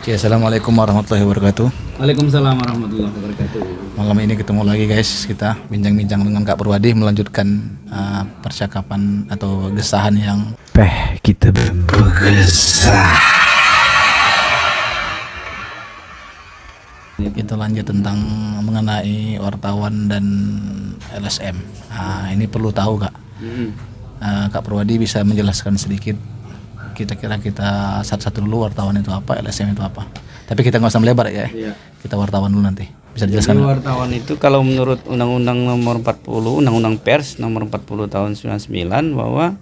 Oke, assalamualaikum warahmatullahi wabarakatuh. Waalaikumsalam warahmatullahi wabarakatuh. Malam ini ketemu lagi guys, kita bincang-bincang dengan Kak Purwadi melanjutkan percakapan atau gesahan yang kita bergesah. Kita lanjut tentang mengenai wartawan dan LSM. Ini perlu tahu Kak. Kak Purwadi bisa menjelaskan sedikit. Kita satu-satu dulu, wartawan itu apa, LSM itu apa. Tapi kita nggak usah melebar ya. Iya. Kita wartawan dulu nanti. Bisa dijelaskan? Jadi wartawan itu kalau menurut Undang-Undang Nomor 40, Undang-Undang Pers Nomor 40 Tahun 99 bahwa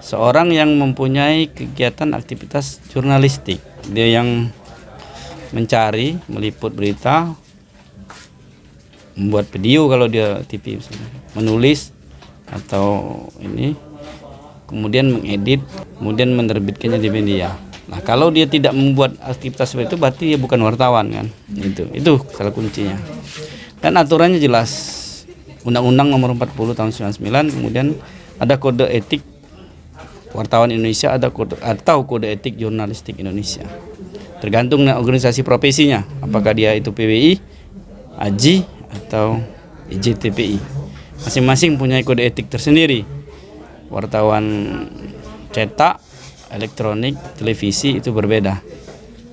seorang yang mempunyai kegiatan aktivitas jurnalistik, dia yang mencari, meliput berita, membuat video kalau dia TV misalnya, menulis atau kemudian mengedit, kemudian menerbitkannya di media. Nah, kalau dia tidak membuat aktivitas seperti itu, berarti dia bukan wartawan kan? Itu salah kuncinya. Dan aturannya jelas. Undang-Undang Nomor 40 Tahun 99, kemudian ada kode etik wartawan Indonesia, ada kode etik jurnalistik Indonesia. Tergantung dengan organisasi profesinya, apakah dia itu PBI, AJI atau IJTPI. Masing-masing punya kode etik tersendiri. Wartawan cetak, elektronik, televisi itu berbeda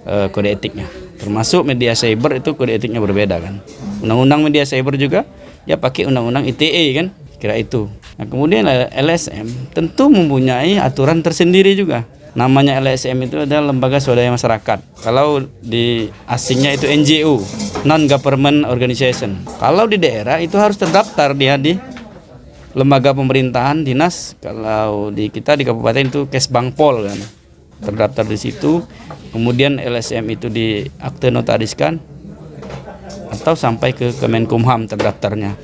kode etiknya. Termasuk media cyber itu kode etiknya berbeda kan. Undang-undang media cyber juga dia pakai undang-undang ITE kan, kira itu. Nah, kemudian LSM tentu mempunyai aturan tersendiri juga. Namanya LSM itu adalah lembaga swadaya masyarakat. Kalau di asingnya itu NGO, non government organization. Kalau di daerah itu harus terdaftar dia di lembaga pemerintahan, dinas. Kalau di kita di kabupaten itu Kesbangpol kan, terdaftar di situ. Kemudian LSM itu di akte notariskan atau sampai ke Kemenkumham terdaftarnya.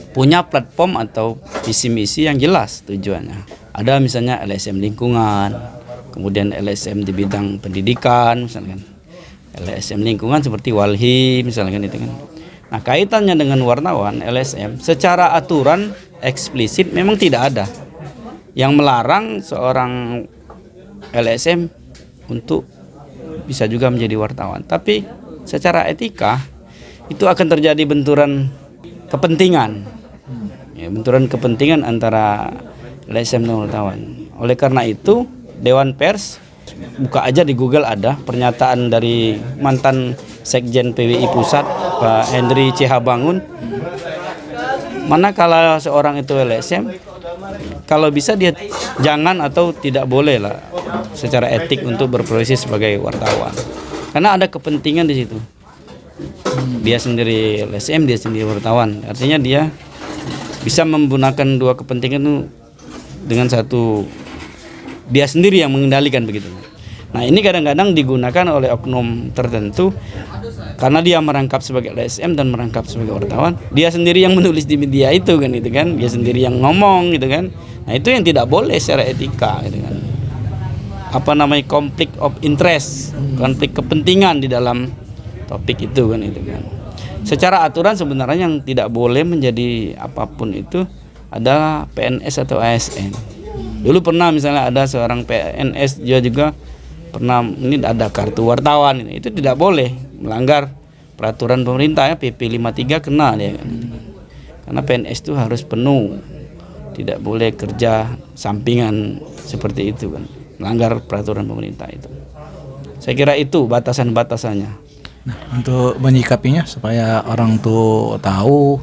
Punya platform atau visi misi yang jelas tujuannya. Ada misalnya LSM lingkungan, kemudian LSM di bidang pendidikan misalkan, LSM lingkungan seperti Walhi misalkan itu kan. Nah, kaitannya dengan wartawan LSM secara aturan eksplisit memang tidak ada yang melarang seorang LSM untuk bisa juga menjadi wartawan. Tapi secara etika itu akan terjadi benturan kepentingan, benturan kepentingan antara LSM dan wartawan. Oleh karena itu Dewan Pers, buka aja di Google, ada pernyataan dari mantan Sekjen PBI Pusat Pak Henry C. Bangun. Manakala seorang itu LSM, kalau bisa dia jangan atau tidak boleh lah secara etik untuk berprofesi sebagai wartawan. Karena ada kepentingan di situ. Dia sendiri LSM, dia sendiri wartawan. Artinya dia bisa menggunakan dua kepentingan itu dengan satu, dia sendiri yang mengendalikan begitu. Nah, ini kadang-kadang digunakan oleh oknum tertentu karena dia merangkap sebagai LSM dan merangkap sebagai wartawan. Dia sendiri yang menulis di media itu kan, dia sendiri yang ngomong gitu kan. Nah, itu yang tidak boleh secara etika gitu kan. Konflik of interest, konflik kepentingan di dalam topik itu kan Secara aturan sebenarnya yang tidak boleh menjadi apapun itu adalah PNS atau ASN. Dulu pernah misalnya ada seorang PNS, dia juga pernah ini ada kartu wartawan, itu tidak boleh, melanggar peraturan pemerintah ya, PP 53 kena dia kan. Karena PNS itu harus penuh, tidak boleh kerja sampingan seperti itu kan, melanggar peraturan pemerintah itu. Saya kira itu batasan-batasannya. Nah, untuk menyikapinya supaya orang tuh tahu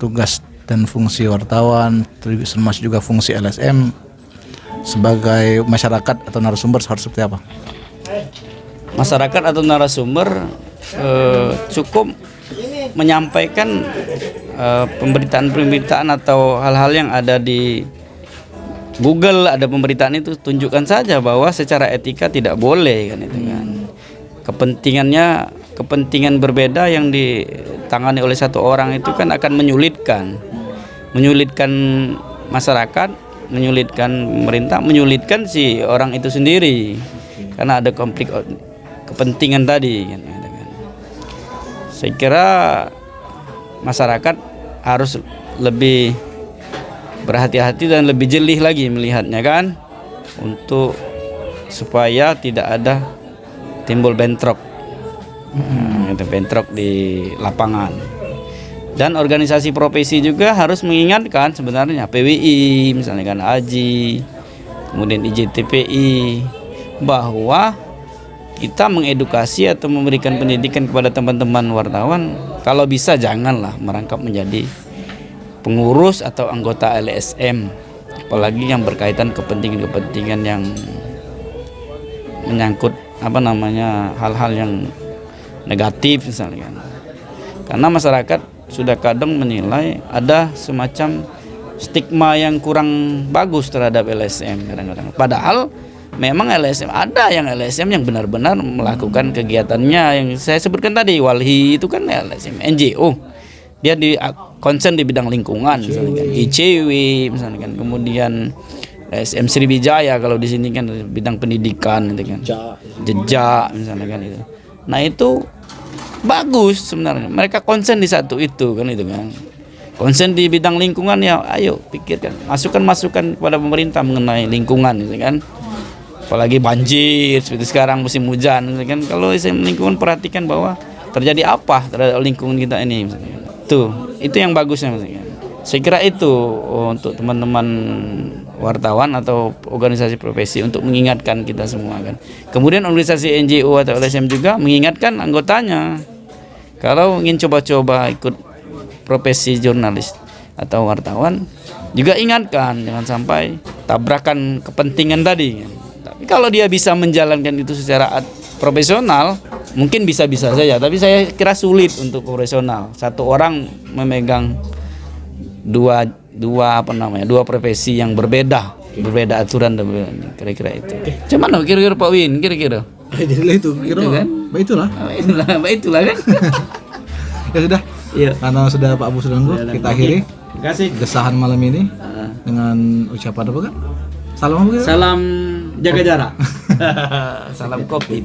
tugas dan fungsi wartawan, termasuk juga fungsi LSM sebagai masyarakat atau narasumber harus seperti apa? Masyarakat atau narasumber cukup menyampaikan pemberitaan-pemberitaan atau hal-hal yang ada di Google, ada pemberitaan itu, tunjukkan saja bahwa secara etika tidak boleh kan itu kan. Kepentingan berbeda yang ditangani oleh satu orang itu kan akan menyulitkan masyarakat, menyulitkan pemerintah, menyulitkan si orang itu sendiri karena ada konflik kepentingan tadi kan. Saya kira masyarakat harus lebih berhati-hati dan lebih jeli lagi melihatnya kan, untuk supaya tidak ada timbul bentrok. Itu bentrok di lapangan. Dan organisasi profesi juga harus mengingatkan sebenarnya PWI, misalnya kan AJI, kemudian IJTPI, bahwa kita mengedukasi atau memberikan pendidikan kepada teman-teman wartawan, kalau bisa janganlah merangkap menjadi pengurus atau anggota LSM, apalagi yang berkaitan kepentingan-kepentingan yang menyangkut hal-hal yang negatif misalnya kan. Karena masyarakat sudah kadang menilai ada semacam stigma yang kurang bagus terhadap LSM kadang-kadang. Padahal memang LSM ada yang LSM yang benar-benar melakukan kegiatannya yang saya sebutkan tadi. Walhi itu kan LSM NGO. Dia concern di bidang lingkungan misalnya kan. ICW misalnya kan. Kemudian LSM Sriwijaya kalau di sini kan bidang pendidikan gitu kan. Jejak misalnya kan itu. Nah, itu bagus sebenarnya. Mereka concern di satu itu kan itu kan. Concern di bidang lingkungan ya ayo pikirkan. Masukan-masukan kepada pemerintah mengenai lingkungan gitu kan. Apalagi banjir seperti sekarang musim hujan gitu kan. Kalau lingkungan perhatikan bahwa terjadi apa terhadap lingkungan kita ini misalnya. Tuh, itu yang bagusnya misalnya. Saya kira itu untuk teman-teman wartawan atau organisasi profesi untuk mengingatkan kita semua kan. Kemudian organisasi NGO atau LSM juga mengingatkan anggotanya kalau ingin coba-coba ikut profesi jurnalis atau wartawan juga ingatkan jangan sampai tabrakan kepentingan tadi. Tapi kalau dia bisa menjalankan itu secara profesional mungkin bisa-bisa saja, tapi saya kira sulit untuk profesional. Satu orang memegang dua profesi yang berbeda aturan dan kira-kira itu. Cuman kira-kira Pak Win kira-kira. Jadilah itu kira Itu kan? Itulah kan. Ya sudah. Iya. Karena sudah Pak Bu sudah nunggu, kita akhiri Terima kasih. kesahan malam ini dengan ucapan apa kan? Salam apa gitu? Salam jaga jarak. Salam COVID.